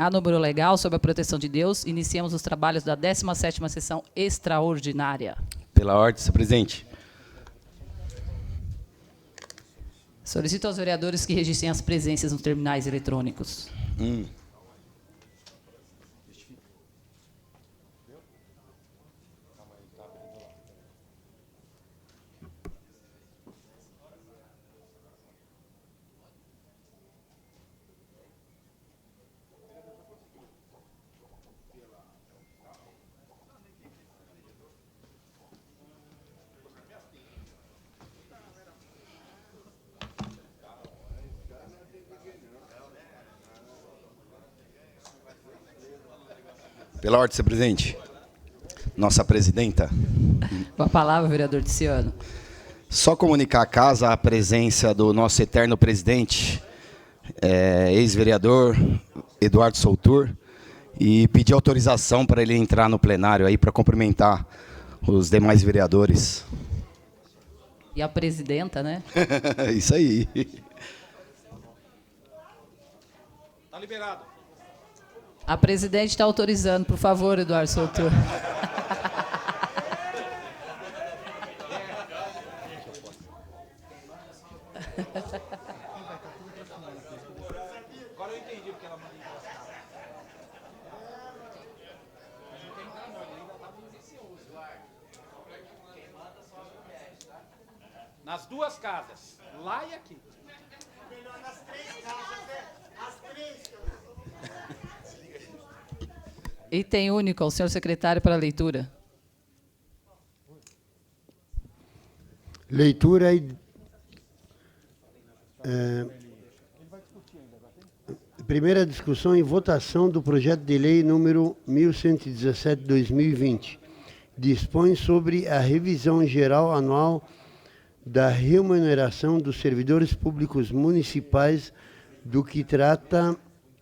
A número legal, sob a proteção de Deus, iniciamos os trabalhos da 17ª sessão extraordinária. Pela ordem, senhor presidente. Solicito aos vereadores que registrem as presenças nos terminais eletrônicos. Pela ordem, senhor presidente. Nossa presidenta. Com a palavra, vereador Ticiano. Só comunicar à casa a presença do nosso eterno presidente, ex-vereador Eduardo Soutur, e pedir autorização para ele entrar no plenário aí para cumprimentar os demais vereadores. E a presidenta, né? Isso aí. Está liberado. A presidente está autorizando, por favor, Eduardo Soutur. Agora eu entendi porque ela mandou encostar. Nas duas casas, lá e aqui. Melhor nas três casas, né? As três. Item único ao senhor secretário para leitura. Leitura e primeira discussão e votação do projeto de lei número 1117/2020. Dispõe sobre a revisão geral anual da remuneração dos servidores públicos municipais, do que trata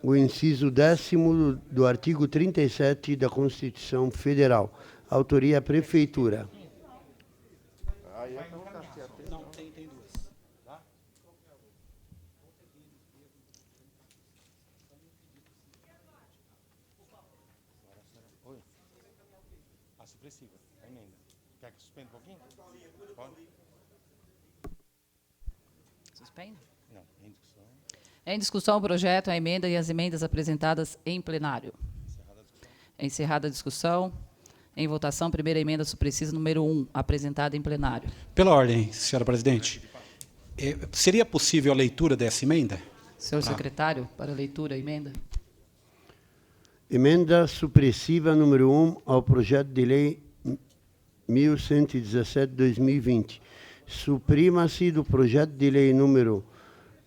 o inciso 10º do artigo 37 da Constituição Federal. Autoria Prefeitura. Não, tem duas. Tá? Oi. A supressiva, a emenda. Quer que suspenda um pouquinho? Pode? Suspende? Não, em discussão. Em discussão o projeto, a emenda e as emendas apresentadas em plenário. Encerrada a discussão. Em votação, primeira emenda supressiva número 1, apresentada em plenário. Pela ordem, senhora presidente, seria possível a leitura dessa emenda? Senhor secretário, para leitura, emenda. Emenda supressiva número 1 ao projeto de lei 1117/2020. Suprima-se do projeto de lei número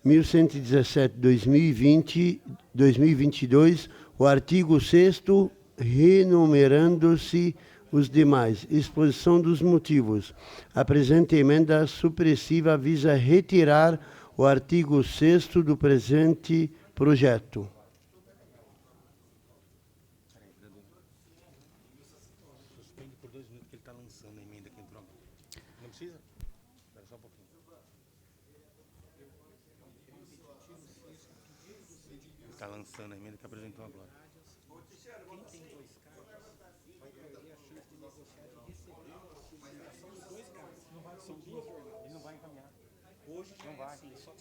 1117/2022 o artigo 6º, renumerando-se os demais. Exposição dos motivos. A presente emenda supressiva visa retirar o artigo 6º do presente projeto. Suspende por 2 minutos que ele está lançando a emenda que entrou agora. Não precisa? Espera só um pouquinho. Ele está lançando a emenda que apresentou agora. Ele não vai encaminhar. Hoje não vai.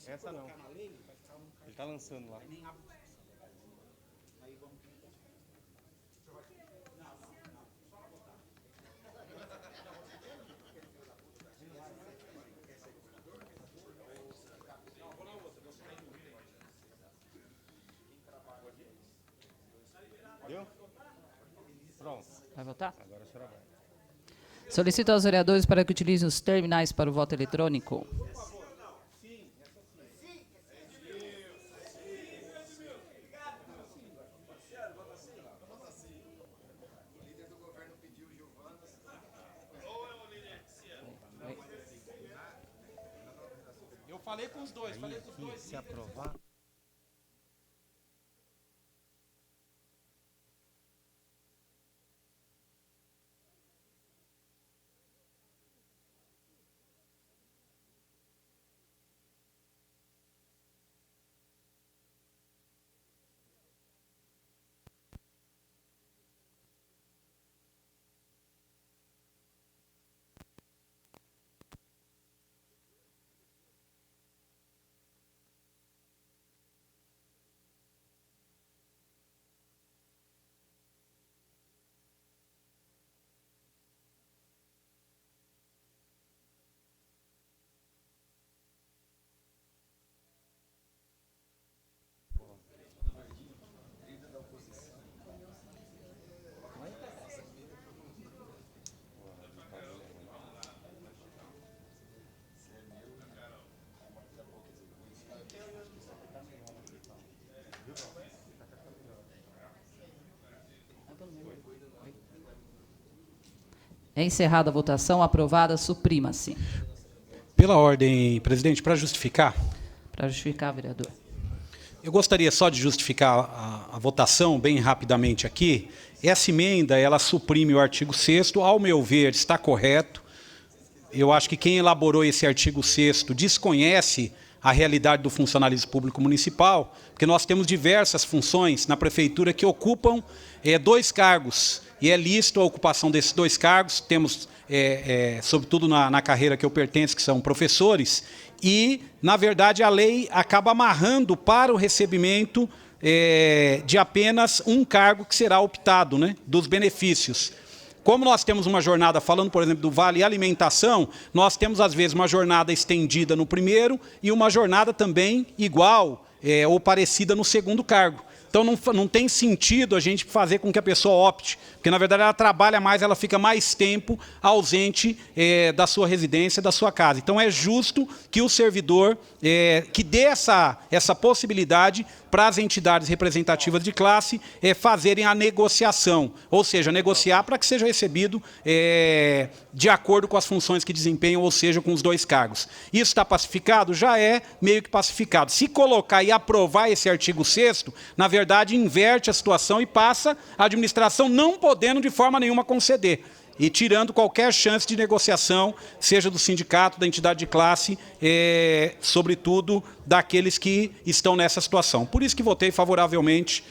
Essa não. Ele está lançando lá. Viu? Pronto. Vai votar? Agora a senhora vai. Solicito aos vereadores para que utilizem os terminais para o voto eletrônico. Eu falei com os dois, falei com os dois. Se aprovar. Encerrada a votação, aprovada, suprima-se. Pela ordem, presidente, para justificar. Para justificar, vereador. Eu gostaria só de justificar a votação bem rapidamente aqui. Essa emenda, ela suprime o artigo 6º, ao meu ver, está correto. Eu acho que quem elaborou esse artigo 6º desconhece a realidade do funcionalismo público municipal, porque nós temos diversas funções na prefeitura que ocupam 2 cargos, e é lícito a ocupação desses 2 cargos, temos, sobretudo na carreira que eu pertenço, que são professores, e, na verdade, a lei acaba amarrando para o recebimento de apenas um cargo que será optado, né, dos benefícios. Como nós temos uma jornada, falando, por exemplo, do Vale Alimentação, nós temos, às vezes, uma jornada estendida no primeiro e uma jornada também igual ou parecida no segundo cargo. Então, não tem sentido a gente fazer com que a pessoa opte, porque, na verdade, ela trabalha mais, ela fica mais tempo ausente da sua residência, da sua casa. Então, é justo que o servidor que dê essa possibilidade para as entidades representativas de classe fazerem a negociação, ou seja, negociar para que seja recebido de acordo com as funções que desempenham, ou seja, com os 2 cargos. Isso está pacificado? Já é meio que pacificado. Se colocar e aprovar esse artigo 6º, na verdade, inverte a situação e passa a administração não podendo de forma nenhuma conceder, e tirando qualquer chance de negociação, seja do sindicato, da entidade de classe, sobretudo daqueles que estão nessa situação. Por isso que votei favoravelmente,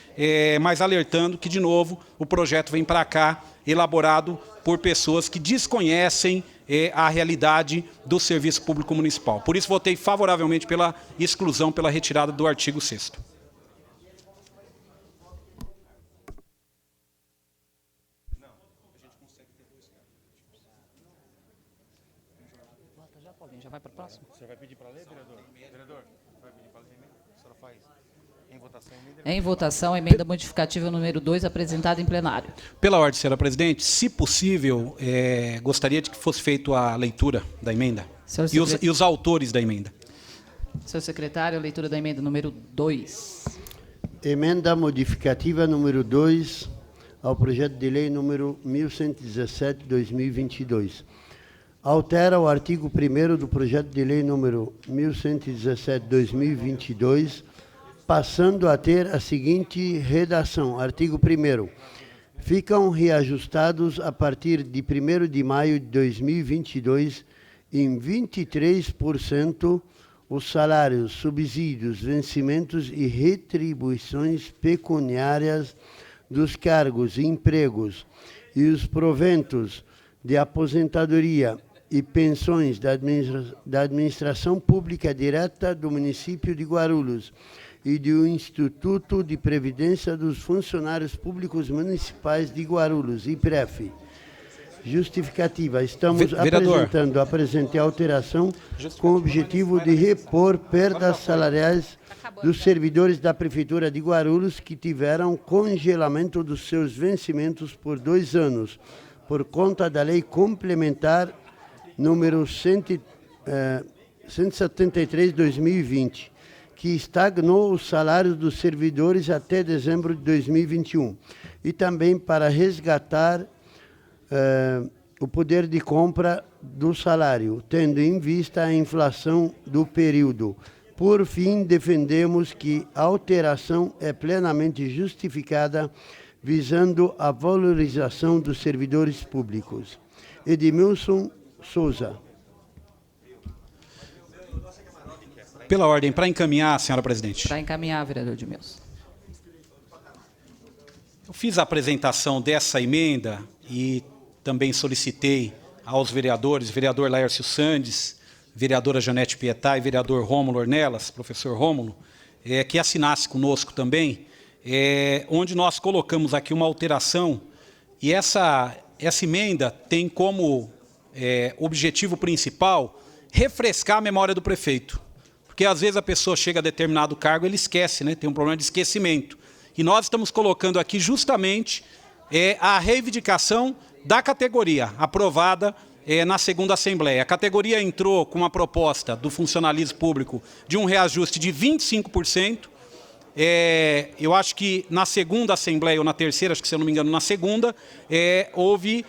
mas alertando que, de novo, o projeto vem para cá, elaborado por pessoas que desconhecem a realidade do serviço público municipal. Por isso, votei favoravelmente pela exclusão, pela retirada do artigo 6º. Já vai para o próximo? O senhor vai pedir para ler, vereador? Vereador, vai pedir para ler emenda? A senhora faz em votação emenda? Em votação, emenda modificativa número 2, apresentada em plenário. Pela ordem, senhora presidente, se possível, gostaria de que fosse feita a leitura da emenda e os autores da emenda. Senhor secretário, a leitura da emenda número 2. Emenda modificativa número 2 ao projeto de lei número 1117/2022. Altera o artigo 1º do projeto de lei número 1117/2022, passando a ter a seguinte redação. Artigo 1º. Ficam reajustados a partir de 1º de maio de 2022 em 23% os salários, subsídios, vencimentos e retribuições pecuniárias dos cargos e empregos e os proventos de aposentadoria e pensões da administração pública direta do município de Guarulhos e do Instituto de Previdência dos Funcionários Públicos Municipais de Guarulhos, IPREF. Justificativa. Estamos apresentando a presente alteração com o objetivo de repor perdas salariais dos servidores da Prefeitura de Guarulhos que tiveram congelamento dos seus vencimentos por 2 anos, por conta da Lei Complementar número 173/2020, que estagnou os salários dos servidores até dezembro de 2021, e também para resgatar o poder de compra do salário, tendo em vista a inflação do período. Por fim, defendemos que a alteração é plenamente justificada, visando a valorização dos servidores públicos. Edmilson Souza. Pela ordem, para encaminhar, senhora presidente. Para encaminhar, vereador Edmilson. Eu fiz a apresentação dessa emenda e também solicitei aos vereadores, vereador Laércio Sandes, vereadora Janete Pietá e vereador Rômulo Ornelas, professor Rômulo, que assinasse conosco também, onde nós colocamos aqui uma alteração, e essa emenda tem como objetivo principal refrescar a memória do prefeito. Porque às vezes a pessoa chega a determinado cargo, ele esquece, né? Tem um problema de esquecimento. E nós estamos colocando aqui justamente a reivindicação da categoria, aprovada na segunda Assembleia. A categoria entrou com uma proposta do funcionalismo público de um reajuste de 25%, eu acho que na segunda Assembleia, ou na terceira, acho que se eu não me engano, na segunda, houve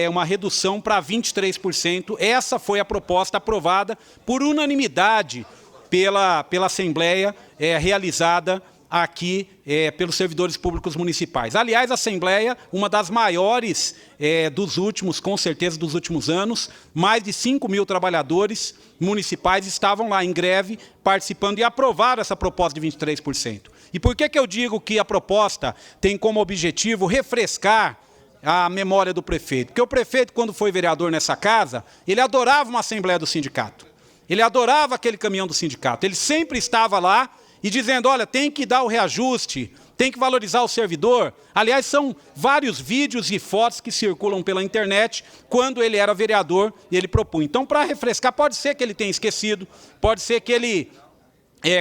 uma redução para 23%. Essa foi a proposta aprovada por unanimidade pela Assembleia, realizada aqui pelos servidores públicos municipais. Aliás, a Assembleia, uma das maiores dos últimos, com certeza, dos últimos anos, mais de 5.000 trabalhadores municipais estavam lá em greve, participando e aprovaram essa proposta de 23%. E por que eu digo que a proposta tem como objetivo refrescar a memória do prefeito? Porque o prefeito, quando foi vereador nessa casa, ele adorava uma Assembleia do sindicato. Ele adorava aquele caminhão do sindicato. Ele sempre estava lá e dizendo, olha, tem que dar o reajuste, tem que valorizar o servidor. Aliás, são vários vídeos e fotos que circulam pela internet quando ele era vereador e ele propunha. Então, para refrescar, pode ser que ele tenha esquecido, pode ser que ele,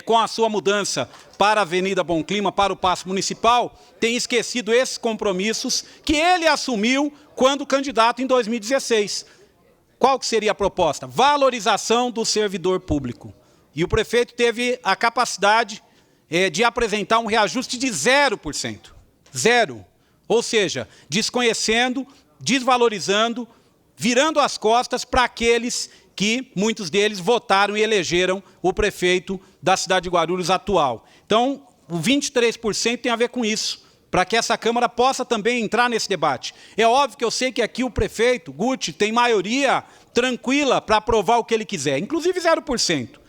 com a sua mudança para a Avenida Bom Clima, para o Paço Municipal, tenha esquecido esses compromissos que ele assumiu quando candidato em 2016. Qual que seria a proposta? Valorização do servidor público. E o prefeito teve a capacidade de apresentar um reajuste de 0%. Zero. Ou seja, desconhecendo, desvalorizando, virando as costas para aqueles que, muitos deles, votaram e elegeram o prefeito da cidade de Guarulhos atual. Então, o 23% tem a ver com isso, para que essa Câmara possa também entrar nesse debate. É óbvio que eu sei que aqui o prefeito, Guti, tem maioria tranquila para aprovar o que ele quiser, inclusive 0%.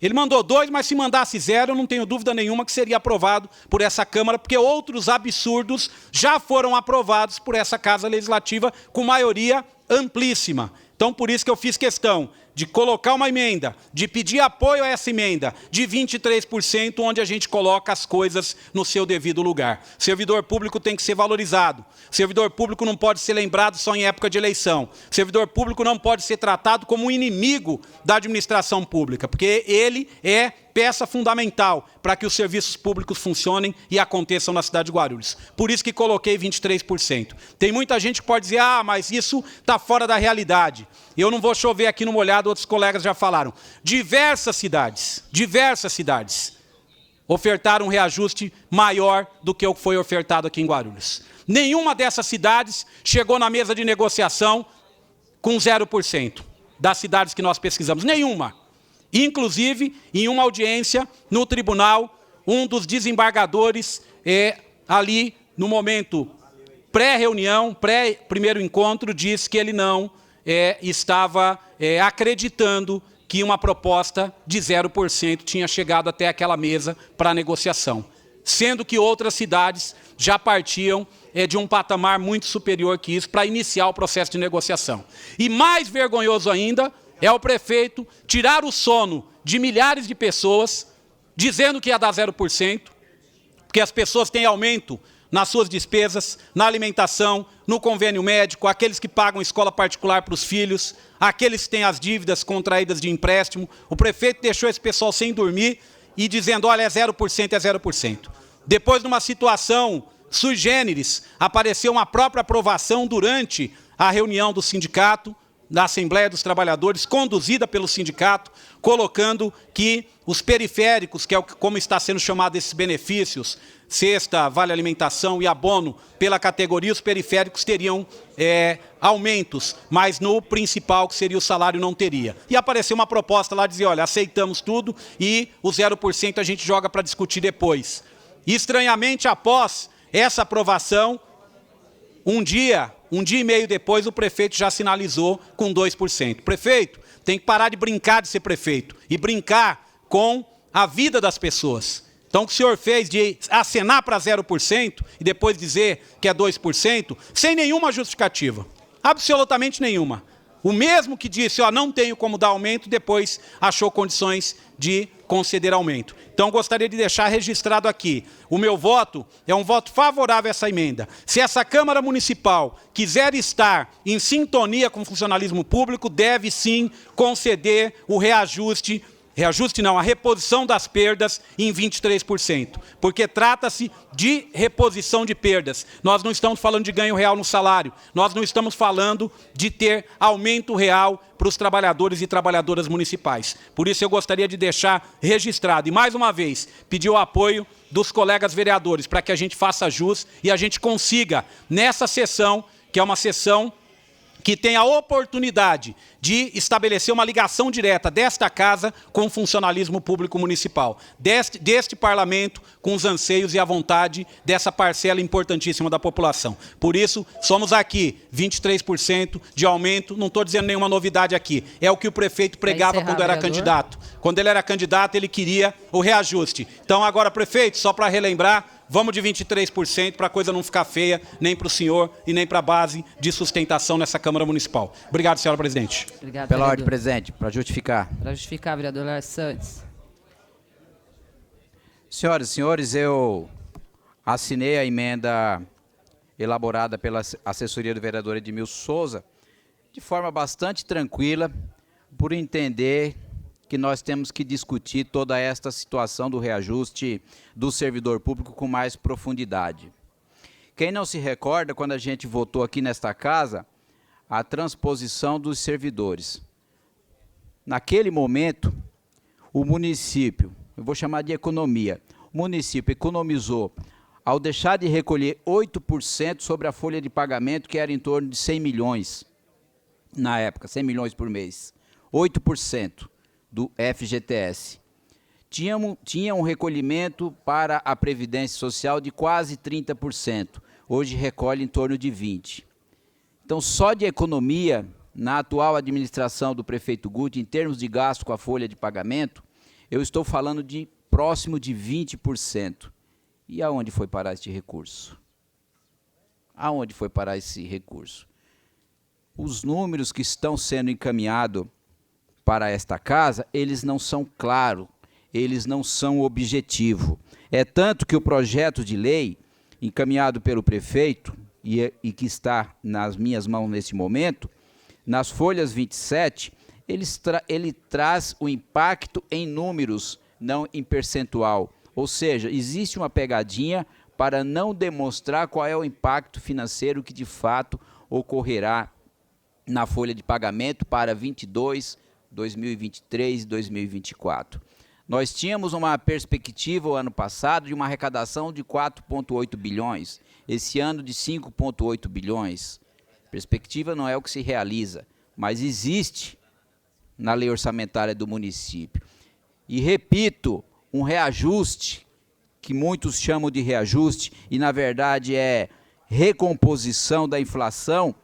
Ele mandou 2, mas se mandasse 0, eu não tenho dúvida nenhuma que seria aprovado por essa Câmara, porque outros absurdos já foram aprovados por essa Casa Legislativa com maioria amplíssima. Então, por isso que eu fiz questão de colocar uma emenda, de pedir apoio a essa emenda de 23%, onde a gente coloca as coisas no seu devido lugar. Servidor público tem que ser valorizado. Servidor público não pode ser lembrado só em época de eleição. Servidor público não pode ser tratado como um inimigo da administração pública, porque ele é peça fundamental para que os serviços públicos funcionem e aconteçam na cidade de Guarulhos. Por isso que coloquei 23%. Tem muita gente que pode dizer, mas isso está fora da realidade. Eu não vou chover aqui no molhado, outros colegas já falaram. Diversas cidades ofertaram um reajuste maior do que o que foi ofertado aqui em Guarulhos. Nenhuma dessas cidades chegou na mesa de negociação com 0% das cidades que nós pesquisamos. Nenhuma. Inclusive, em uma audiência no tribunal, um dos desembargadores, ali no momento pré-reunião, pré-primeiro encontro, disse que ele não estava acreditando que uma proposta de 0% tinha chegado até aquela mesa para negociação, sendo que outras cidades já partiam de um patamar muito superior que isso para iniciar o processo de negociação. E mais vergonhoso ainda é o prefeito tirar o sono de milhares de pessoas, dizendo que ia dar 0%, porque as pessoas têm aumento nas suas despesas, na alimentação, no convênio médico, aqueles que pagam escola particular para os filhos, aqueles que têm as dívidas contraídas de empréstimo. O prefeito deixou esse pessoal sem dormir e dizendo, olha, é 0%, é 0%. Depois, numa situação sui generis, apareceu uma própria aprovação durante a reunião do sindicato, da Assembleia dos Trabalhadores, conduzida pelo sindicato, colocando que os periféricos, que é como está sendo chamado esses benefícios, cesta, vale alimentação e abono, pela categoria, os periféricos teriam aumentos, mas no principal, que seria o salário, não teria. E apareceu uma proposta lá, dizia, olha, aceitamos tudo e o 0% a gente joga para discutir depois. E, estranhamente, após essa aprovação, um dia e meio depois, o prefeito já sinalizou com 2%. Prefeito, tem que parar de brincar de ser prefeito e brincar com a vida das pessoas. Então, o que o senhor fez de acenar para 0% e depois dizer que é 2%, sem nenhuma justificativa, absolutamente nenhuma. O mesmo que disse, não tenho como dar aumento, depois achou condições de conceder aumento. Então, gostaria de deixar registrado aqui, o meu voto é um voto favorável a essa emenda. Se essa Câmara Municipal quiser estar em sintonia com o funcionalismo público, deve sim conceder o reajuste não, a reposição das perdas em 23%, porque trata-se de reposição de perdas. Nós não estamos falando de ganho real no salário, nós não estamos falando de ter aumento real para os trabalhadores e trabalhadoras municipais. Por isso eu gostaria de deixar registrado, e mais uma vez, pedir o apoio dos colegas vereadores, para que a gente faça jus e a gente consiga, nessa sessão, que é uma sessão que tem a oportunidade de estabelecer uma ligação direta desta casa com o funcionalismo público municipal, deste parlamento com os anseios e a vontade dessa parcela importantíssima da população. Por isso, somos aqui 23% de aumento, não estou dizendo nenhuma novidade aqui, é o que o prefeito pregava quando era candidato. Quando ele era candidato, ele queria o reajuste. Então, agora, prefeito, só para relembrar, vamos de 23% para a coisa não ficar feia, nem para o senhor e nem para a base de sustentação nessa Câmara Municipal. Obrigado, senhora presidente. Obrigado, Pela vereador. ordem, presidente, para justificar. Para justificar, vereador Lars Santos. Senhoras e senhores, eu assinei a emenda elaborada pela assessoria do vereador Edmilson Souza de forma bastante tranquila, por entender que nós temos que discutir toda esta situação do reajuste do servidor público com mais profundidade. Quem não se recorda, quando a gente votou aqui nesta casa, a transposição dos servidores. Naquele momento, o município, eu vou chamar de economia, o município economizou, ao deixar de recolher 8% sobre a folha de pagamento, que era em torno de 100 milhões, na época, 100 milhões por mês, 8% do FGTS. Tinha um recolhimento para a Previdência Social de quase 30%, hoje recolhe em torno de 20%. Então, só de economia, na atual administração do prefeito Guti, em termos de gasto com a folha de pagamento, eu estou falando de próximo de 20%. E aonde foi parar este recurso? Aonde foi parar esse recurso? Os números que estão sendo encaminhados para esta casa, eles não são claros, eles não são objetivos. É tanto que o projeto de lei, encaminhado pelo prefeito, e que está nas minhas mãos nesse momento, nas folhas 27, ele traz o impacto em números, não em percentual. Ou seja, existe uma pegadinha para não demonstrar qual é o impacto financeiro que de fato ocorrerá na folha de pagamento para 22, 2023 e 2024. Nós tínhamos uma perspectiva o ano passado de uma arrecadação de 4,8 bilhões, esse ano de 5,8 bilhões. Perspectiva não é o que se realiza, mas existe na lei orçamentária do município. E repito, um reajuste, que muitos chamam de reajuste, e na verdade é recomposição da inflação,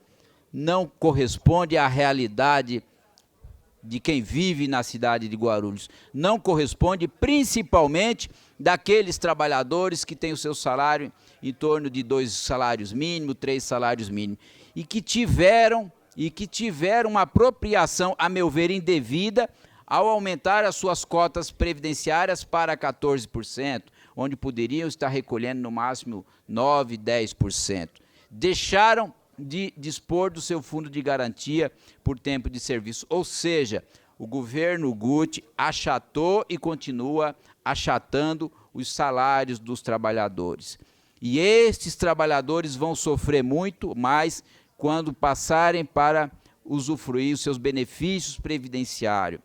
não corresponde à realidade de quem vive na cidade de Guarulhos. Não corresponde principalmente daqueles trabalhadores que têm o seu salário em torno de 2 salários mínimos, 3 salários mínimos, e que tiveram uma apropriação, a meu ver, indevida, ao aumentar as suas cotas previdenciárias para 14%, onde poderiam estar recolhendo no máximo 9%, 10%. Deixaram de dispor do seu fundo de garantia por tempo de serviço. Ou seja, o governo Guti achatou e continua achatando os salários dos trabalhadores. E estes trabalhadores vão sofrer muito mais quando passarem para usufruir os seus benefícios previdenciários.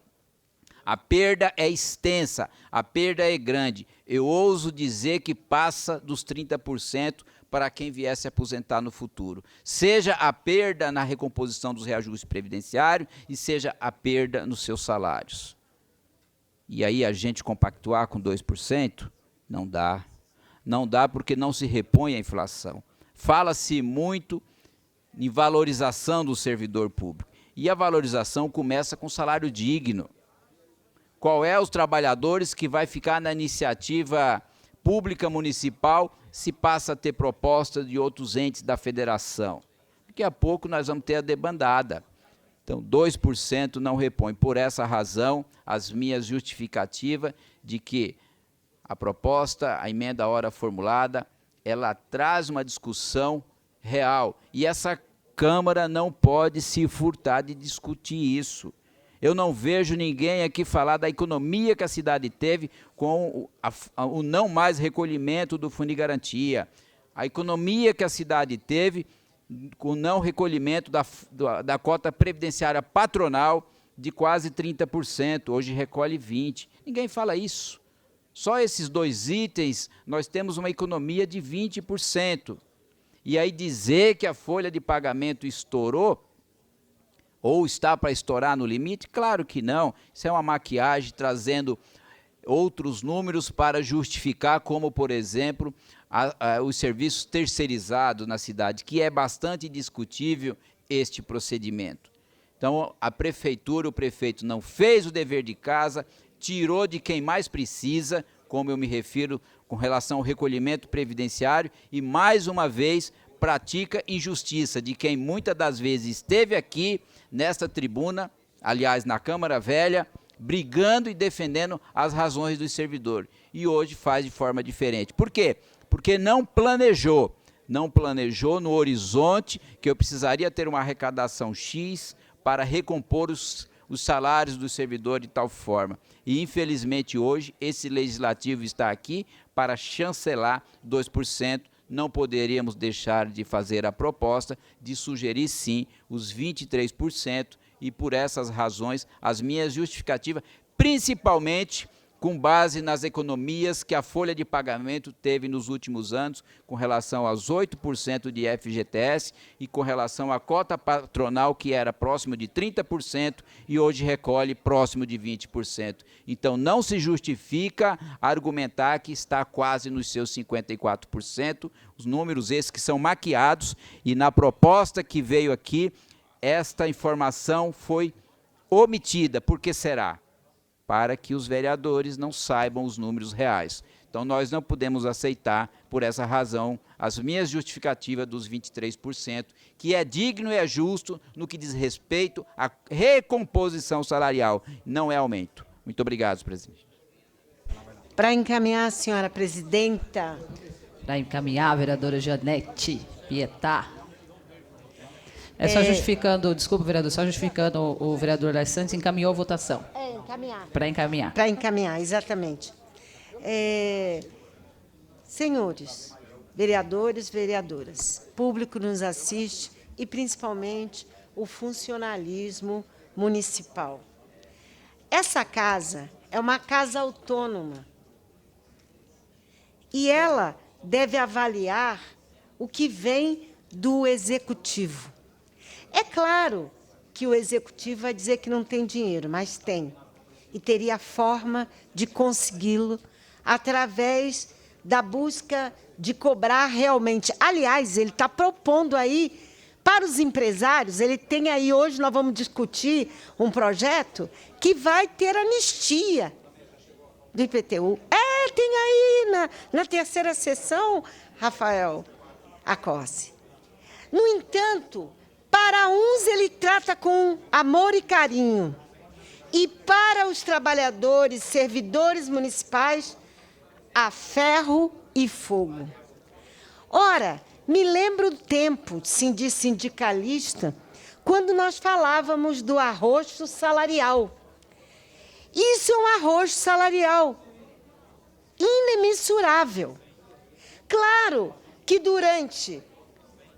A perda é extensa, a perda é grande. Eu ouso dizer que passa dos 30% para quem vier se aposentar no futuro. Seja a perda na recomposição dos reajustes previdenciários e seja a perda nos seus salários. E aí a gente compactuar com 2%? Não dá. Não dá porque não se repõe a inflação. Fala-se muito em valorização do servidor público. E a valorização começa com salário digno. Qual é os trabalhadores que vai ficar na iniciativa pública municipal se passa a ter proposta de outros entes da federação? Daqui a pouco nós vamos ter a debandada. Então, 2% não repõe. Por essa razão, as minhas justificativas de que a proposta, a emenda à hora formulada, ela traz uma discussão real. E essa Câmara não pode se furtar de discutir isso. Eu não vejo ninguém aqui falar da economia que a cidade teve com o não mais recolhimento do fundo de garantia. A economia que a cidade teve com não recolhimento da cota previdenciária patronal de quase 30%, hoje recolhe 20%. Ninguém fala isso. Só esses 2 itens, nós temos uma economia de 20%. E aí dizer que a folha de pagamento estourou, ou está para estourar no limite? Claro que não. Isso é uma maquiagem trazendo outros números para justificar, como, por exemplo, os serviços terceirizados na cidade, que é bastante discutível este procedimento. Então, a prefeitura, o prefeito não fez o dever de casa, tirou de quem mais precisa, como eu me refiro com relação ao recolhimento previdenciário, e, mais uma vez, pratica injustiça de quem muitas das vezes esteve aqui, nesta tribuna, aliás, na Câmara Velha, brigando e defendendo as razões dos servidores. E hoje faz de forma diferente. Por quê? Porque não planejou no horizonte que eu precisaria ter uma arrecadação X para recompor os salários dos servidores de tal forma. E, infelizmente, hoje, esse legislativo está aqui para chancelar 2%. Não poderíamos deixar de fazer a proposta de sugerir, sim, os 23%, e por essas razões, as minhas justificativas, principalmente com base nas economias que a folha de pagamento teve nos últimos anos, com relação aos 8% de FGTS e com relação à cota patronal, que era próximo de 30% e hoje recolhe próximo de 20%. Então, não se justifica argumentar que está quase nos seus 54%, os números esses que são maquiados, e na proposta que veio aqui, esta informação foi omitida. Por que será? Para que os vereadores não saibam os números reais. Então, nós não podemos aceitar, por essa razão, as minhas justificativas dos 23%, que é digno e é justo no que diz respeito à recomposição salarial, não é aumento. Muito obrigado, presidente. Para encaminhar, senhora presidenta. Para encaminhar, vereadora Janete Pietá. Só justificando, desculpa, vereador, só justificando, o vereador Lais Santos encaminhou a votação. Encaminhar. Para encaminhar. Para encaminhar, exatamente. Senhores, vereadores, vereadoras, público nos assiste e, principalmente, o funcionalismo municipal. Essa casa é uma casa autônoma e ela deve avaliar o que vem do executivo. É claro que o executivo vai dizer que não tem dinheiro, mas tem. E teria forma de consegui-lo através da busca de cobrar realmente. Aliás, ele está propondo aí, para os empresários, ele tem aí, hoje nós vamos discutir um projeto que vai ter anistia do IPTU. Tem aí na terceira sessão, Rafael Acossi. No entanto, para uns ele trata com amor e carinho, e para os trabalhadores, servidores municipais, a ferro e fogo. Ora, me lembro do tempo de sindicalista, quando nós falávamos do arrocho salarial. Isso é um arrocho salarial imensurável. Claro que durante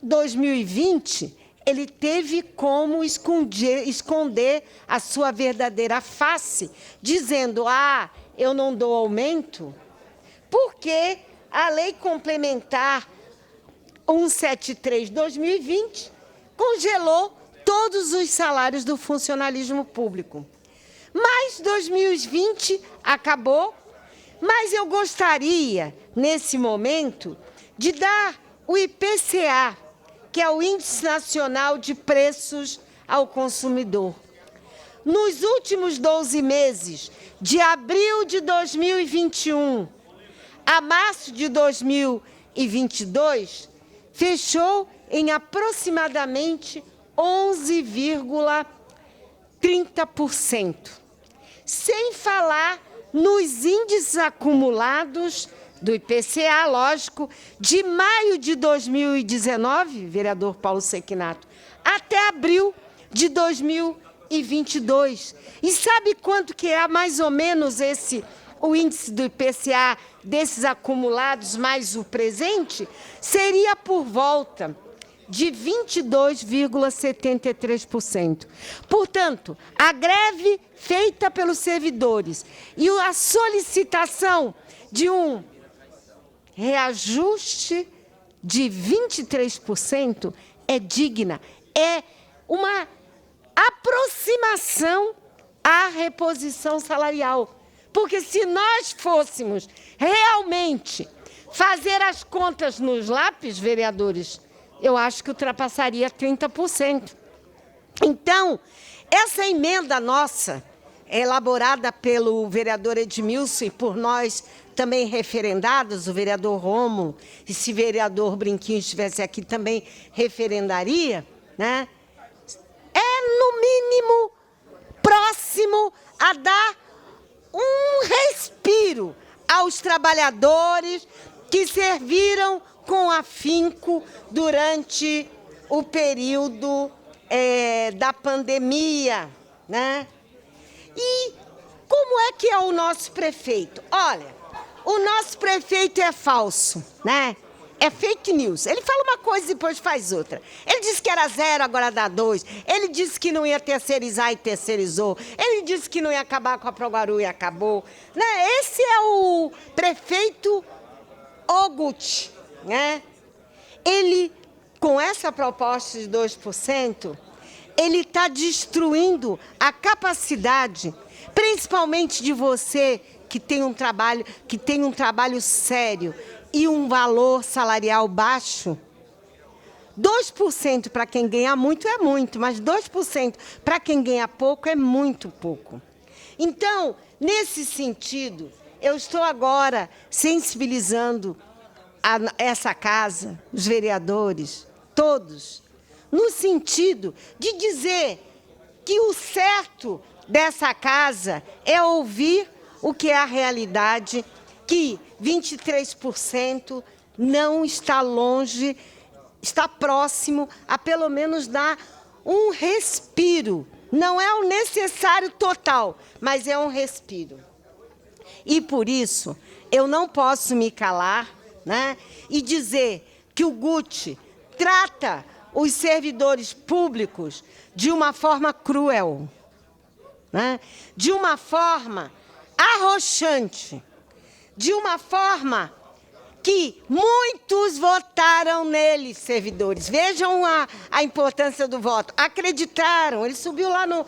2020, ele teve como esconder a sua verdadeira face, dizendo, eu não dou aumento, porque a Lei Complementar 173/2020 congelou todos os salários do funcionalismo público. Mas 2020 acabou, mas eu gostaria, nesse momento, de dar o IPCA, que é o Índice Nacional de Preços ao Consumidor. Nos últimos 12 meses, de abril de 2021 a março de 2022, fechou em aproximadamente 11,30%. Sem falar nos índices acumulados do IPCA, lógico, de maio de 2019, vereador Paulo Sequinato, até abril de 2022. E sabe quanto que é mais ou menos o índice do IPCA desses acumulados mais o presente? Seria por volta de 22,73%. Portanto, a greve feita pelos servidores e a solicitação de um reajuste de 23% é digna, é uma aproximação à reposição salarial. Porque se nós fôssemos realmente fazer as contas nos lápis, vereadores, eu acho que ultrapassaria 30%. Então, essa emenda nossa, elaborada pelo vereador Edmilson e por nós também referendados, o vereador Rômulo, e se o vereador Brinquinho estivesse aqui também referendaria, né? É, no mínimo, próximo a dar um respiro aos trabalhadores que serviram com afinco durante o período da pandemia, né? E como é que é o nosso prefeito? Olha, o nosso prefeito é falso, né? É fake news. Ele fala uma coisa e depois faz outra. Ele disse que era 0, agora dá 2. Ele disse que não ia terceirizar e terceirizou. Ele disse que não ia acabar com a Proguaru e acabou. Né? Esse é o prefeito Ogut, né? Ele, com essa proposta de 2%, ele está destruindo a capacidade, principalmente de você que tem um trabalho sério e um valor salarial baixo. 2% para quem ganha muito é muito, mas 2% para quem ganha pouco é muito pouco. Então, nesse sentido, eu estou agora sensibilizando essa casa, os vereadores, todos, no sentido de dizer que o certo dessa casa é ouvir o que é a realidade, que 23% não está longe, está próximo a pelo menos dar um respiro. Não é o necessário total, mas é um respiro. E por isso, eu não posso me calar, né, e dizer que o Guti trata os servidores públicos de uma forma cruel, né, de uma forma arrochante, de uma forma que muitos votaram nele, servidores. Vejam a importância do voto. Acreditaram, ele subiu lá no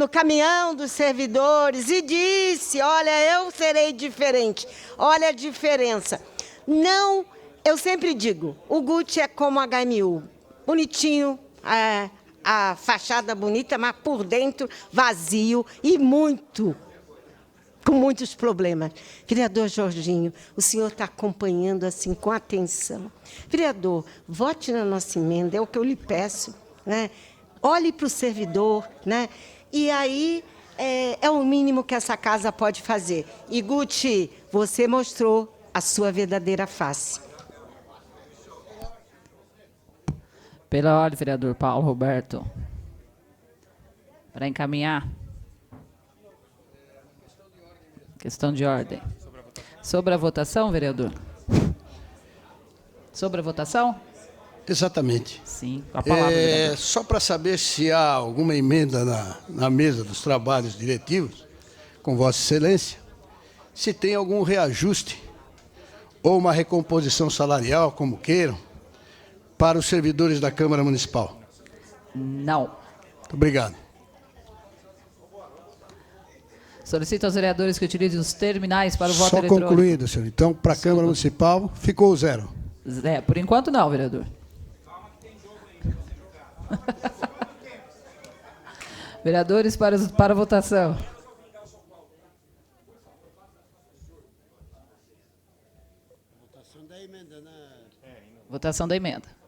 caminhão dos servidores e disse, olha, eu serei diferente, olha a diferença. Não, eu sempre digo, o Guti é como a HMU, bonitinho, a fachada bonita, mas por dentro vazio e com muitos problemas. Vereador Jorginho, o senhor está acompanhando assim com atenção. Vereador, vote na nossa emenda, é o que eu lhe peço, né? Olhe para o servidor, né? E aí é o mínimo que essa casa pode fazer. E, Guti, você mostrou a sua verdadeira face. Pela ordem, vereador Paulo Roberto. Para encaminhar. Questão de ordem. Sobre a votação, vereador? Sobre a votação? Exatamente. Sim, com a palavra, vereador. Só para saber se há alguma emenda na mesa dos trabalhos diretivos, com Vossa Excelência, se tem algum reajuste ou uma recomposição salarial, como queiram, para os servidores da Câmara Municipal. Não. Muito obrigado. Solicito aos vereadores que utilizem os terminais para o voto Só eletrônico. concluído, senhor. Então, para a Câmara Municipal, ficou 0. Por enquanto não, vereador. Vereadores para a votação. Votação da emenda, né? Votação da emenda.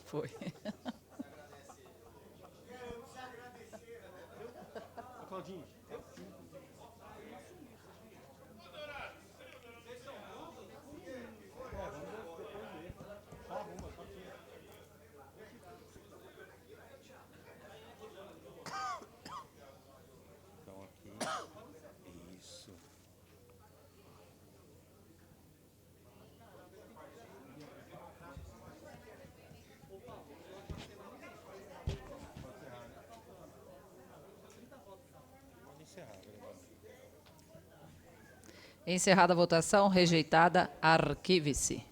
Foi. Claudinho. Então aqui, isso. Pode encerrar, vereador. Encerrada a votação, rejeitada, arquive-se.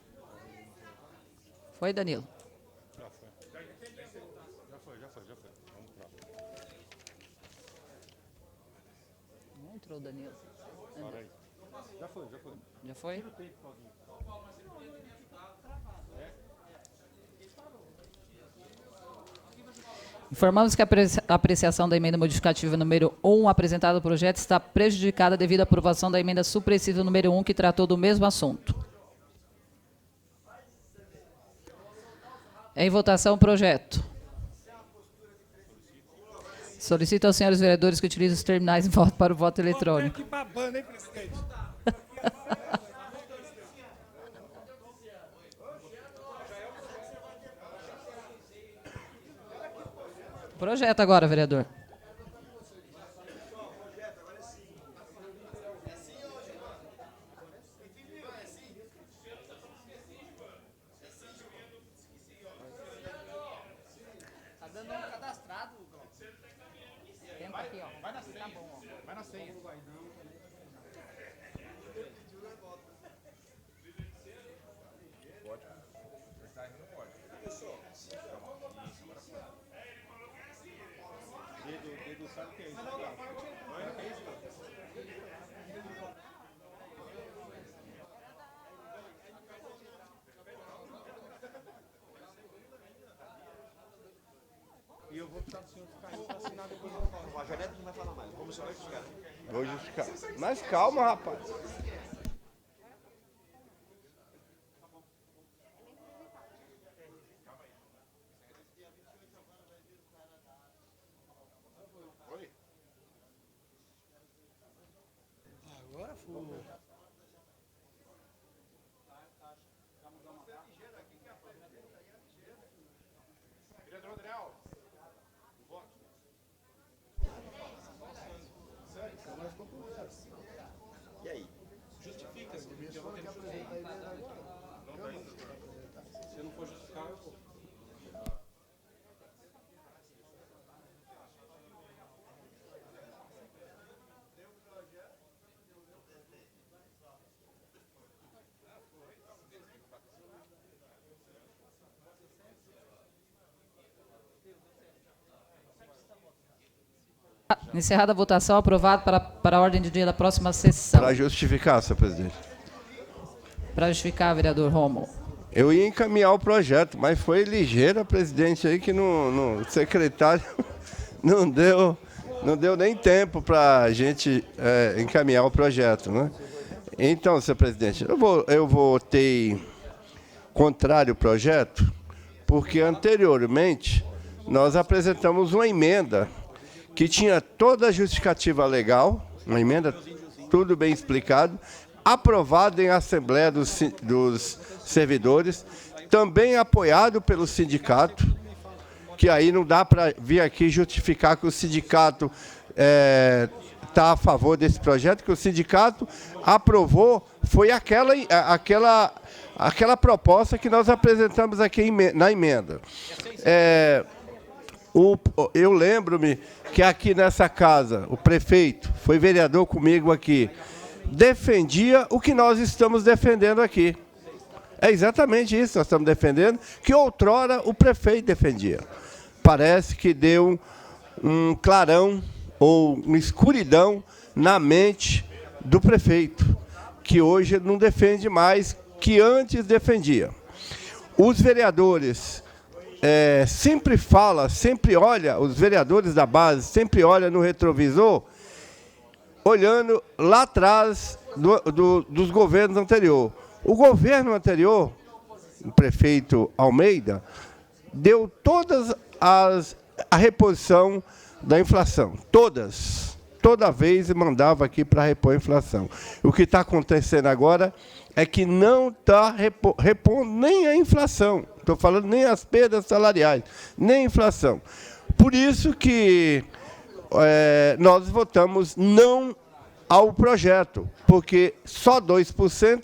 Foi, Danilo? Já foi. Já foi. Vamos lá. Não entrou, Danilo. Para aí. Já foi. Já foi? Informamos que a apreciação da emenda modificativa número 1 apresentada no projeto está prejudicada devido à aprovação da emenda supressiva número 1, que tratou do mesmo assunto. Em votação o projeto. Solicito aos senhores vereadores que utilizem os terminais de voto para o voto eletrônico. Que babando, hein, presidente? Projeto agora, vereador. Tá dando um cadastrado, Tenta aqui, ó. Vai na senha. Tá bom, ó. Vai na senha. Dedo sabe o que é isso? E eu vou precisar do senhor ficar aí para assinar depois eu falo. O Ajarete não vai falar mais. Como o senhor vai justificar? Vou justificar. Mas calma, rapaz. Agora foi. Vereador Adriel. Voto. E aí? Justifica-se, porque eu vou ter que justificar. Não tá indo? Se não for justificar, eu vou. Encerrada a votação, aprovado para a ordem do dia da próxima sessão. Para justificar, senhor presidente. Para justificar, vereador Rômulo. Eu ia encaminhar o projeto, mas foi ligeira, presidente, aí que o secretário não deu nem tempo para a gente encaminhar o projeto, né? Então, senhor presidente, eu votei contrário ao projeto, porque anteriormente nós apresentamos uma emenda que tinha toda a justificativa legal, uma emenda, tudo bem explicado, aprovada em Assembleia dos Servidores, também apoiado pelo sindicato, que aí não dá para vir aqui justificar que o sindicato está a favor desse projeto, que o sindicato aprovou, foi aquela proposta que nós apresentamos aqui na emenda. Eu lembro-me que aqui nessa casa, o prefeito, foi vereador comigo aqui, defendia o que nós estamos defendendo aqui. É exatamente isso que nós estamos defendendo, que outrora o prefeito defendia. Parece que deu um clarão ou uma escuridão na mente do prefeito, que hoje não defende mais que antes defendia. Os vereadores sempre olha, os vereadores da base sempre olham no retrovisor, olhando lá atrás dos governos anteriores. O governo anterior, o prefeito Almeida, deu todas a reposição da inflação, todas. Toda vez mandava aqui para repor a inflação. O que está acontecendo agora é que não está repondo nem a inflação. Estou falando nem as perdas salariais, nem a inflação. Por isso que nós votamos não ao projeto, porque só 2%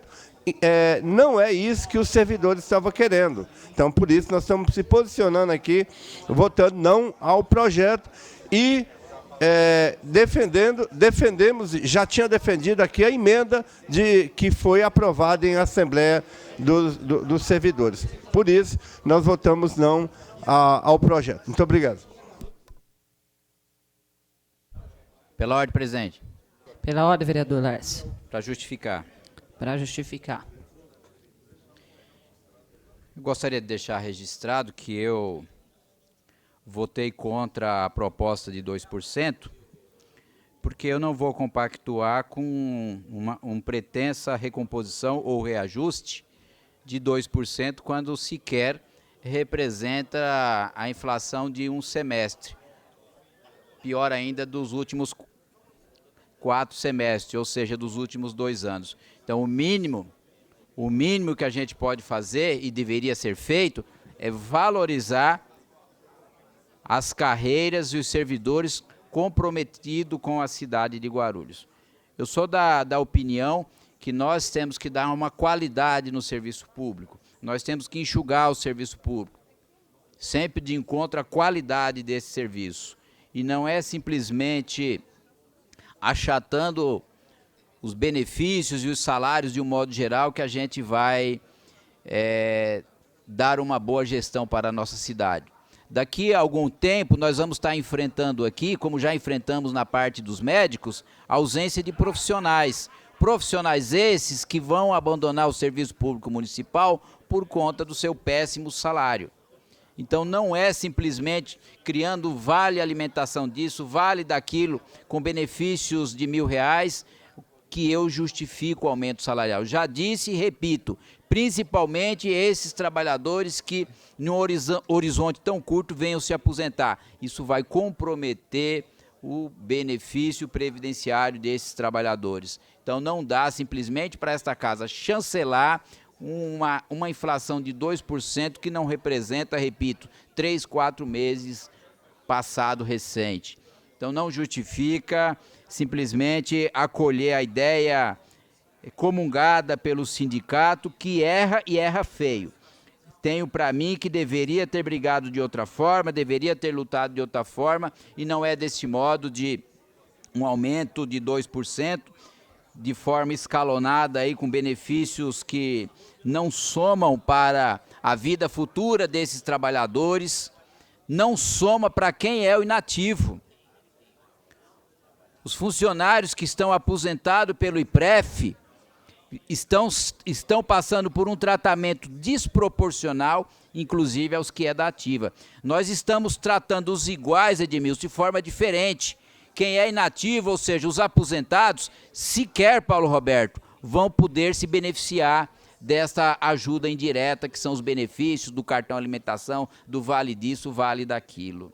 não é isso que os servidores estavam querendo. Então, por isso, nós estamos se posicionando aqui, votando não ao projeto e defendemos, já tinha defendido aqui a emenda que foi aprovada em Assembleia dos Servidores. Por isso, nós votamos não ao projeto. Muito obrigado. Pela ordem, presidente. Pela ordem, vereador Lárcio. Para justificar. Para justificar. Eu gostaria de deixar registrado que eu votei contra a proposta de 2%, porque eu não vou compactuar com uma pretensa recomposição ou reajuste de 2% quando sequer representa a inflação de um semestre. Pior ainda, dos últimos 4 semestres, ou seja, dos últimos 2 anos. Então, o mínimo que a gente pode fazer e deveria ser feito é valorizar as carreiras e os servidores comprometidos com a cidade de Guarulhos. Eu sou da opinião que nós temos que dar uma qualidade no serviço público, nós temos que enxugar o serviço público, sempre de encontro à qualidade desse serviço. E não é simplesmente achatando os benefícios e os salários de um modo geral que a gente vai dar uma boa gestão para a nossa cidade. Daqui a algum tempo nós vamos estar enfrentando aqui, como já enfrentamos na parte dos médicos, a ausência de profissionais. Profissionais esses que vão abandonar o serviço público municipal por conta do seu péssimo salário. Então não é simplesmente criando vale alimentação disso, vale daquilo, com benefícios de R$1.000, que eu justifico o aumento salarial. Já disse e repito, principalmente esses trabalhadores que, num horizonte tão curto, venham se aposentar. Isso vai comprometer o benefício previdenciário desses trabalhadores. Então não dá simplesmente para esta casa chancelar uma inflação de 2% que não representa, repito, 3, 4 meses passado recente. Então não justifica simplesmente acolher a ideia comungada pelo sindicato, que erra e erra feio. Tenho para mim que deveria ter brigado de outra forma, deveria ter lutado de outra forma, e não é desse modo de um aumento de 2%, de forma escalonada, aí, com benefícios que não somam para a vida futura desses trabalhadores, não soma para quem é o inativo. Os funcionários que estão aposentados pelo IPREF estão passando por um tratamento desproporcional, inclusive aos que é da ativa. Nós estamos tratando os iguais, Edmilson, de forma diferente. Quem é inativo, ou seja, os aposentados, sequer, Paulo Roberto, vão poder se beneficiar dessa ajuda indireta, que são os benefícios do cartão alimentação, do vale disso, vale daquilo.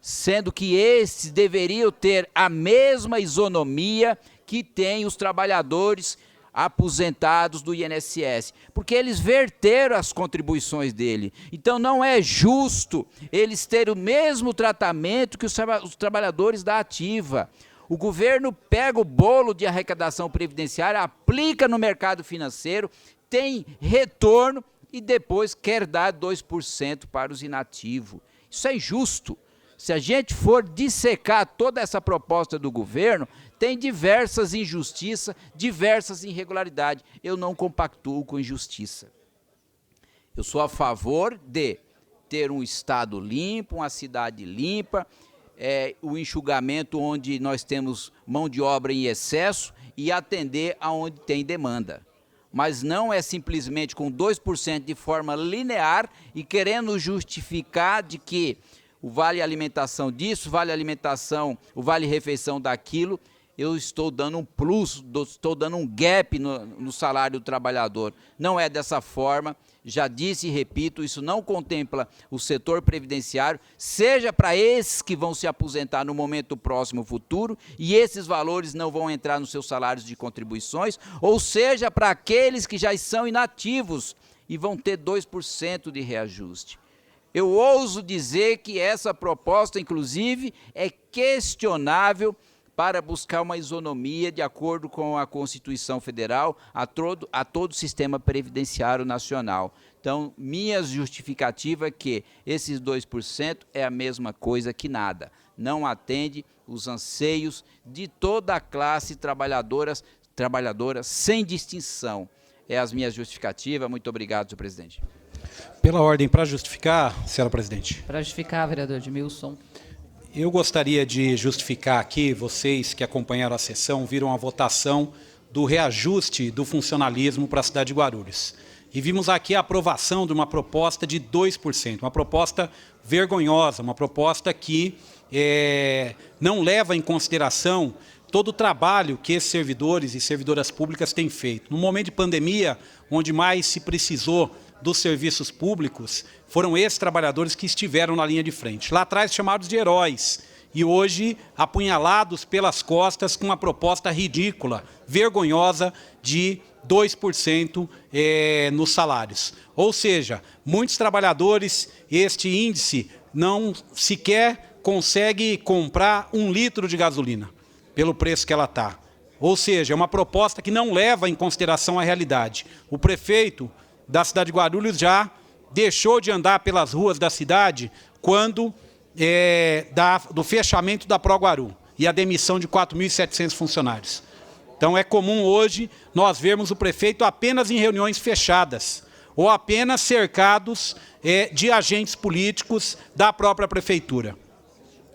Sendo que esses deveriam ter a mesma isonomia que têm os trabalhadores aposentados do INSS, porque eles verteram as contribuições dele. Então não é justo eles terem o mesmo tratamento que os trabalhadores da ativa. O governo pega o bolo de arrecadação previdenciária, aplica no mercado financeiro, tem retorno e depois quer dar 2% para os inativos. Isso é injusto. Se a gente for dissecar toda essa proposta do governo, tem diversas injustiças, diversas irregularidades. Eu não compactuo com injustiça. Eu sou a favor de ter um estado limpo, uma cidade limpa, o enxugamento onde nós temos mão de obra em excesso e atender aonde tem demanda. Mas não é simplesmente com 2% de forma linear e querendo justificar de que o vale alimentação disso, vale alimentação, o vale refeição daquilo, eu estou dando um plus, estou dando um gap no salário do trabalhador. Não é dessa forma, já disse e repito, isso não contempla o setor previdenciário, seja para esses que vão se aposentar no momento próximo futuro, e esses valores não vão entrar nos seus salários de contribuições, ou seja para aqueles que já são inativos e vão ter 2% de reajuste. Eu ouso dizer que essa proposta, inclusive, é questionável para buscar uma isonomia de acordo com a Constituição Federal a todo o sistema previdenciário nacional. Então, minha justificativa é que esses 2% é a mesma coisa que nada. Não atende os anseios de toda a classe trabalhadora sem distinção. É as minhas justificativas. Muito obrigado, senhor presidente. Pela ordem, para justificar, senhora presidente. Para justificar, vereador Edmilson. Eu gostaria de justificar aqui, vocês que acompanharam a sessão, viram a votação do reajuste do funcionalismo para a cidade de Guarulhos. E vimos aqui a aprovação de uma proposta de 2%, uma proposta vergonhosa, uma proposta que não leva em consideração todo o trabalho que esses servidores e servidoras públicas têm feito. No momento de pandemia, onde mais se precisou dos serviços públicos, foram esses trabalhadores que estiveram na linha de frente. Lá atrás chamados de heróis, e hoje apunhalados pelas costas com uma proposta ridícula, vergonhosa de 2% nos salários. Ou seja, muitos trabalhadores, este índice não sequer consegue comprar 1 litro de gasolina, pelo preço que ela está. Ou seja, é uma proposta que não leva em consideração a realidade. O prefeito da cidade de Guarulhos já deixou de andar pelas ruas da cidade quando do fechamento da Proguaru e a demissão de 4.700 funcionários. Então é comum hoje nós vermos o prefeito apenas em reuniões fechadas ou apenas cercados de agentes políticos da própria prefeitura.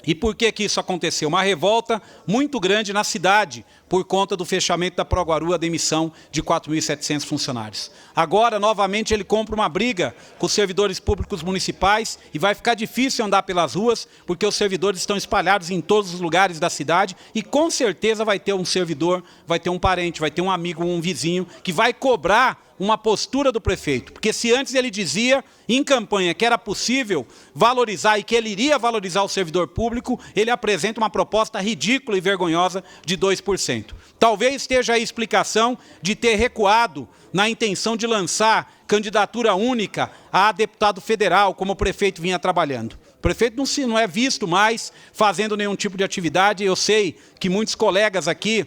E por que isso aconteceu? Uma revolta muito grande na cidade por conta do fechamento da Proguaru, a demissão de 4.700 funcionários. Agora, novamente, ele compra uma briga com os servidores públicos municipais e vai ficar difícil andar pelas ruas, porque os servidores estão espalhados em todos os lugares da cidade e, com certeza, vai ter um servidor, vai ter um parente, vai ter um amigo, um vizinho, que vai cobrar uma postura do prefeito. Porque se antes ele dizia, em campanha, que era possível valorizar e que ele iria valorizar o servidor público, ele apresenta uma proposta ridícula e vergonhosa de 2%. Talvez esteja aí a explicação de ter recuado na intenção de lançar candidatura única a deputado federal, como o prefeito vinha trabalhando. O prefeito não é visto mais fazendo nenhum tipo de atividade. Eu sei que muitos colegas aqui,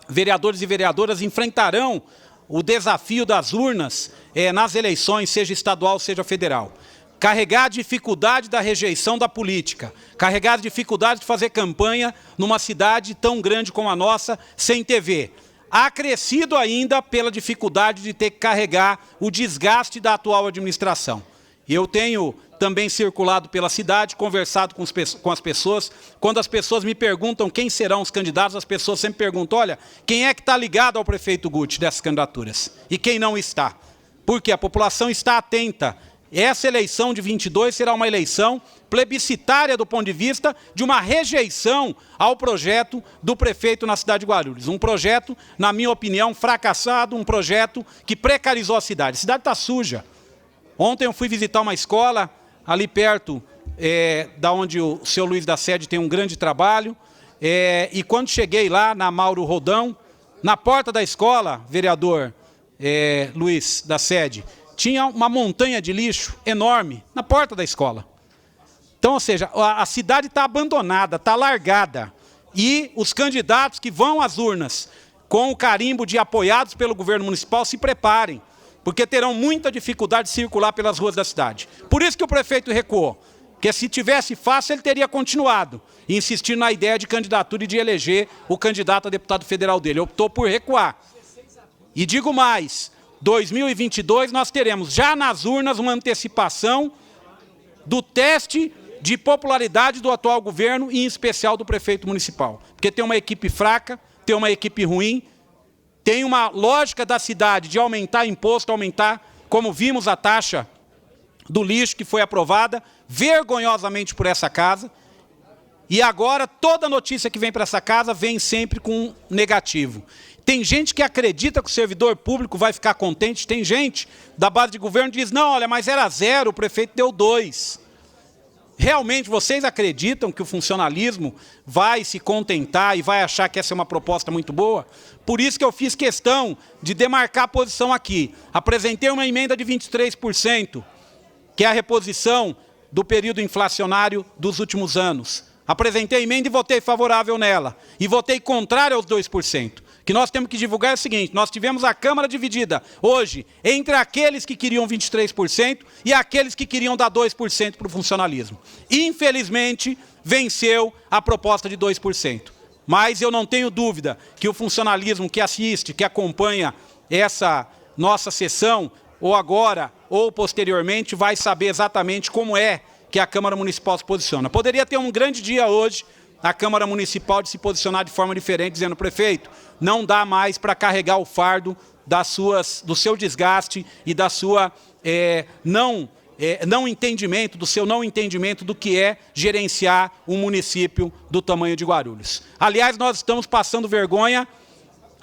vereadores e vereadoras, enfrentarão o desafio das urnas nas eleições, seja estadual, seja federal. Carregar a dificuldade da rejeição da política, carregar a dificuldade de fazer campanha numa cidade tão grande como a nossa, sem TV. Acrescido ainda pela dificuldade de ter que carregar o desgaste da atual administração. Eu tenho também circulado pela cidade, conversado com as pessoas. Quando as pessoas me perguntam quem serão os candidatos, as pessoas sempre perguntam, olha, quem é que está ligado ao prefeito Guti dessas candidaturas? E quem não está? Porque a população está atenta. Essa eleição de 22 será uma eleição plebiscitária do ponto de vista de uma rejeição ao projeto do prefeito na cidade de Guarulhos. Um projeto, na minha opinião, fracassado, um projeto que precarizou a cidade. A cidade está suja. Ontem eu fui visitar uma escola ali perto da onde o seu Luiz da Sede tem um grande trabalho, e quando cheguei lá na Mauro Rodão, na porta da escola, vereador Luiz da Sede, tinha uma montanha de lixo enorme na porta da escola. Então, ou seja, a cidade está abandonada, está largada, e os candidatos que vão às urnas com o carimbo de apoiados pelo governo municipal se preparem, porque terão muita dificuldade de circular pelas ruas da cidade. Por isso que o prefeito recuou, porque se tivesse fácil ele teria continuado, insistindo na ideia de candidatura e de eleger o candidato a deputado federal dele. Optou por recuar. E digo mais, 2022 nós teremos já nas urnas uma antecipação do teste de popularidade do atual governo e em especial do prefeito municipal. Porque tem uma equipe fraca, tem uma equipe ruim, tem uma lógica da cidade de aumentar imposto, aumentar, como vimos a taxa do lixo que foi aprovada vergonhosamente por essa casa. E agora toda notícia que vem para essa casa vem sempre com negativo. Tem gente que acredita que o servidor público vai ficar contente, tem gente da base de governo que diz, não, olha, mas era 0, o prefeito deu 2. Realmente vocês acreditam que o funcionalismo vai se contentar e vai achar que essa é uma proposta muito boa? Por isso que eu fiz questão de demarcar a posição aqui. Apresentei uma emenda de 23%, que é a reposição do período inflacionário dos últimos anos. Apresentei a emenda e votei favorável nela. E votei contrário aos 2%. O que nós temos que divulgar é o seguinte, nós tivemos a Câmara dividida hoje entre aqueles que queriam 23% e aqueles que queriam dar 2% para o funcionalismo. Infelizmente, venceu a proposta de 2%. Mas eu não tenho dúvida que o funcionalismo que assiste, que acompanha essa nossa sessão, ou agora ou posteriormente, vai saber exatamente como é que a Câmara Municipal se posiciona. Poderia ter um grande dia hoje, a Câmara Municipal de se posicionar de forma diferente, dizendo, prefeito, não dá mais para carregar o fardo do seu desgaste e da sua não entendimento do que é gerenciar um município do tamanho de Guarulhos. Aliás, nós estamos passando vergonha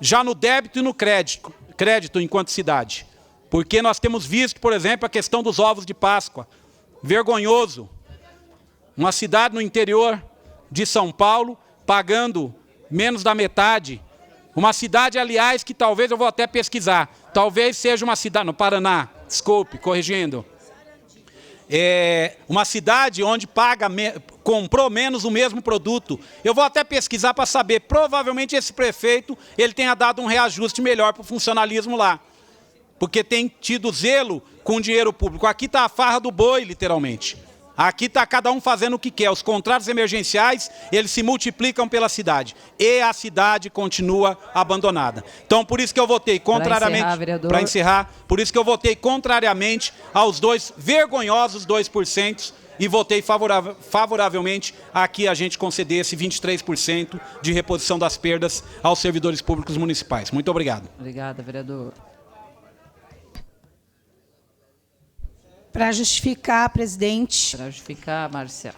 já no débito e no crédito enquanto cidade. Porque nós temos visto, por exemplo, a questão dos ovos de Páscoa. Vergonhoso. Uma cidade no interior de São Paulo, pagando menos da metade. Uma cidade, aliás, que talvez eu vou até pesquisar. Talvez seja uma cidade, no Paraná, desculpe, corrigindo. Uma cidade onde comprou menos o mesmo produto. Eu vou até pesquisar para saber. Provavelmente esse prefeito ele tenha dado um reajuste melhor para o funcionalismo lá. Porque tem tido zelo com o dinheiro público. Aqui está a farra do boi, literalmente. Aqui está cada um fazendo o que quer. Os contratos emergenciais, eles se multiplicam pela cidade. E a cidade continua abandonada. Então, por isso que eu votei contrariamente... Para encerrar, por isso que eu votei contrariamente aos vergonhosos 2% e votei favoravelmente aqui a gente conceder esse 23% de reposição das perdas aos servidores públicos municipais. Muito obrigado. Obrigada, vereador. Para justificar, presidente. Para justificar, Márcia.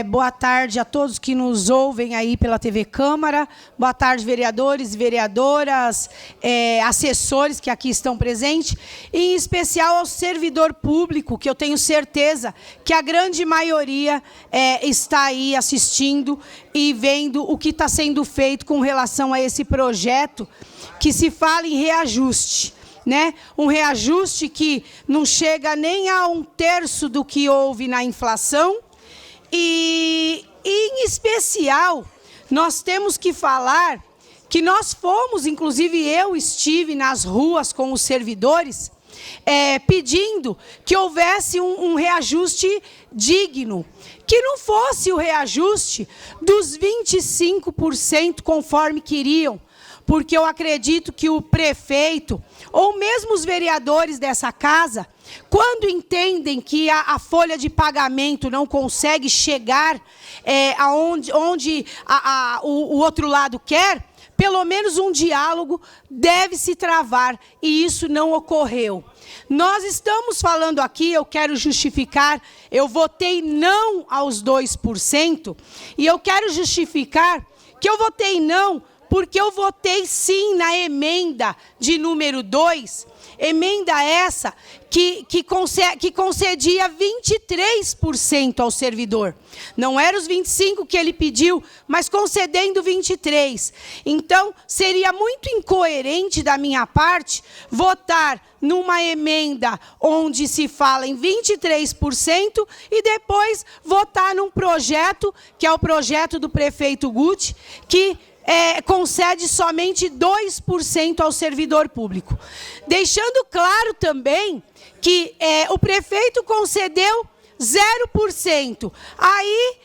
Boa tarde a todos que nos ouvem aí pela TV Câmara. Boa tarde, vereadores e vereadoras, assessores que aqui estão presentes. E, em especial, ao servidor público, que eu tenho certeza que a grande maioria está aí assistindo e vendo o que está sendo feito com relação a esse projeto que se fala em reajuste. Né? Um reajuste que não chega nem a 1/3 do que houve na inflação e, em especial, nós temos que falar que nós fomos, inclusive eu estive nas ruas com os servidores, pedindo que houvesse um reajuste digno, que não fosse o reajuste dos 25% conforme queriam, porque eu acredito que o prefeito, ou mesmo os vereadores dessa casa, quando entendem que a folha de pagamento não consegue chegar aonde o outro lado quer, pelo menos um diálogo deve se travar, e isso não ocorreu. Nós estamos falando aqui, eu quero justificar, eu votei não aos 2%, e eu quero justificar que eu votei não, porque eu votei sim na emenda de número 2, emenda essa que concedia 23% ao servidor. Não era os 25% que ele pediu, mas concedendo 23%. Então, seria muito incoerente da minha parte votar numa emenda onde se fala em 23% e depois votar num projeto, que é o projeto do prefeito Guti, que concede somente 2% ao servidor público. Deixando claro também que o prefeito concedeu 0%. Aí,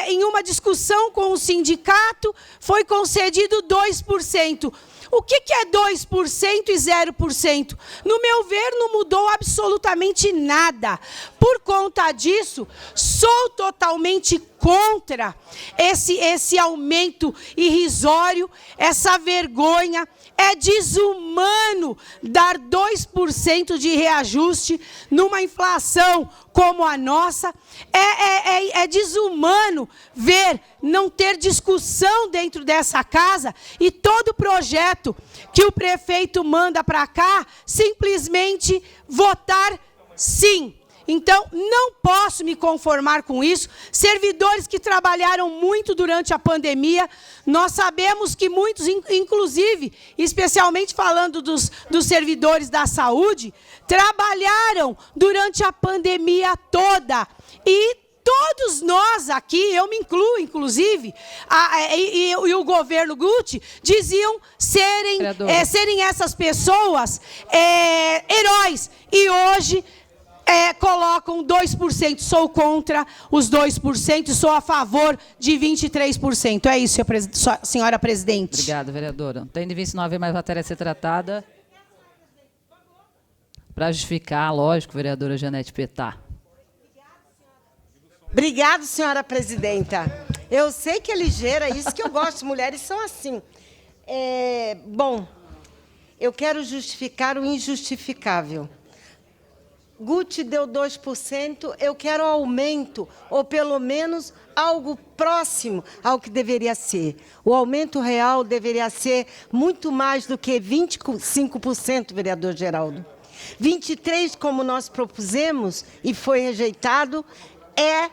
em uma discussão com o sindicato, foi concedido 2%. O que é 2% e 0%? No meu ver, não mudou absolutamente nada. Por conta disso, sou totalmente contra esse aumento irrisório, essa vergonha. É desumano dar 2% de reajuste numa inflação como a nossa. É desumano ver não ter discussão dentro dessa casa e todo projeto que o prefeito manda para cá, simplesmente votar sim. Então, não posso me conformar com isso. Servidores que trabalharam muito durante a pandemia, nós sabemos que muitos, inclusive, especialmente falando dos servidores da saúde, trabalharam durante a pandemia toda. E todos nós aqui, eu me incluo, inclusive, e o governo Guti, diziam serem essas pessoas heróis. E hoje colocam 2%. Sou contra os 2% e sou a favor de 23%. É isso, senhora presidente. Obrigada, vereadora. Tendo em vista não haver mais matéria a ser tratada. Para justificar, lógico, vereadora Janete Petá. Obrigada, senhora presidenta. Eu sei que é ligeira, isso que eu gosto, mulheres são assim. Bom, eu quero justificar o injustificável. Guti deu 2%, eu quero aumento, ou pelo menos algo próximo ao que deveria ser. O aumento real deveria ser muito mais do que 25%, vereador Geraldo. 23%, como nós propusemos e foi rejeitado, é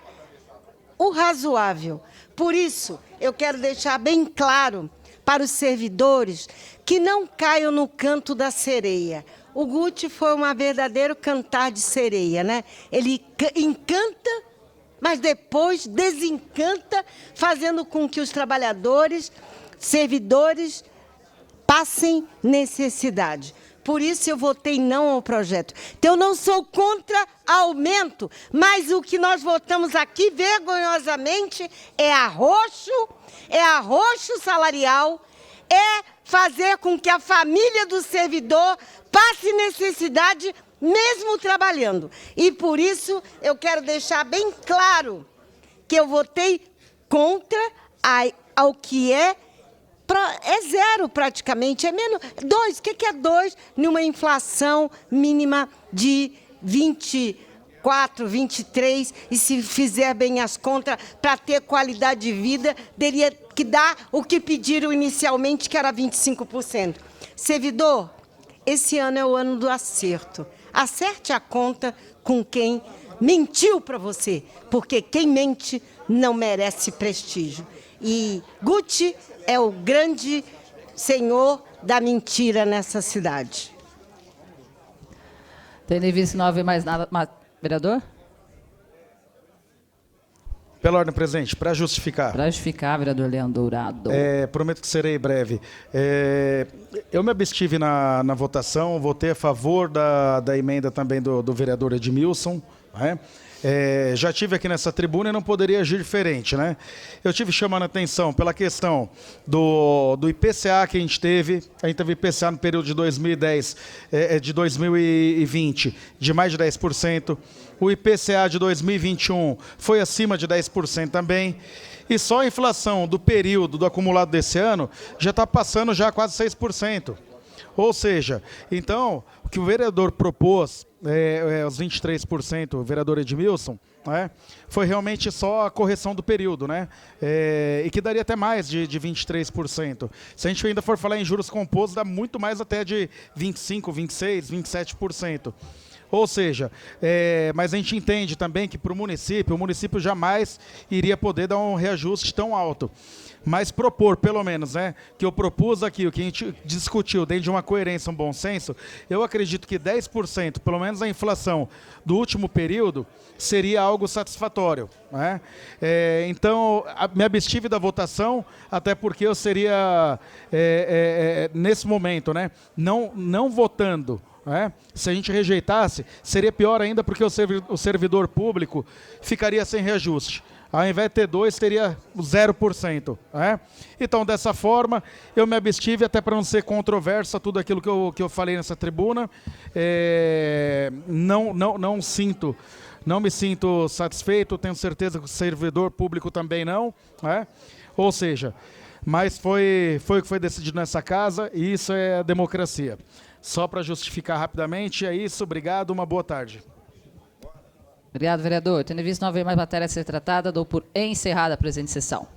o razoável. Por isso, eu quero deixar bem claro para os servidores que não caiam no canto da sereia. O Guti foi um verdadeiro cantar de sereia, né? Ele encanta, mas depois desencanta, fazendo com que os trabalhadores, servidores, passem necessidade. Por isso eu votei não ao projeto. Então, eu não sou contra aumento, mas o que nós votamos aqui, vergonhosamente, é arroxo salarial, é fazer com que a família do servidor passe necessidade mesmo trabalhando. E por isso eu quero deixar bem claro que eu votei contra ao que é zero praticamente, é menos 2. O que é 2 numa inflação mínima de 24, 23, e se fizer bem as contas, para ter qualidade de vida, teria que dar o que pediram inicialmente, que era 25%. Servidor, esse ano é o ano do acerto. Acerte a conta com quem mentiu para você, porque quem mente não merece prestígio. E Guti é o grande senhor da mentira nessa cidade. Tendo em vista que não haver mais nada... Vereador? Pela ordem, presidente, para justificar. Para justificar, vereador Leandro Dourado. Prometo que serei breve. Eu me abstive na votação, votei a favor da emenda também do vereador Edmilson, né? Já tive aqui nessa tribuna e não poderia agir diferente, né? Eu tive chamando a atenção pela questão do IPCA que a gente teve IPCA no período de 2010, de 2020, de mais de 10%. O IPCA de 2021 foi acima de 10% também. E só a inflação do período, do acumulado desse ano, já está passando já quase 6%. Ou seja, então, o que o vereador propôs, os 23%, o vereador Edmilson, né, foi realmente só a correção do período, né? E que daria até mais de 23%. Se a gente ainda for falar em juros compostos, dá muito mais até de 25%, 26%, 27%. Ou seja, mas a gente entende também que para o município jamais iria poder dar um reajuste tão alto. Mas propor, pelo menos, né, que eu propus aqui, o que a gente discutiu dentro de uma coerência, um bom senso, eu acredito que 10%, pelo menos a inflação do último período, seria algo satisfatório, né? Então, me abstive da votação, até porque eu seria, nesse momento, né, não votando. Se a gente rejeitasse, seria pior ainda, porque o servidor público ficaria sem reajuste. Ao invés de ter 2, teria 0%. Então, dessa forma, eu me abstive, até para não ser controversa tudo aquilo que eu falei nessa tribuna. Não sinto Não me sinto satisfeito, tenho certeza que o servidor público também não, né? Ou seja, mas foi o que foi decidido nessa casa e isso é a democracia. Só para justificar rapidamente, é isso, obrigado, uma boa tarde. Obrigado, vereador. Tendo visto não haver mais matéria a ser tratada, dou por encerrada a presente sessão.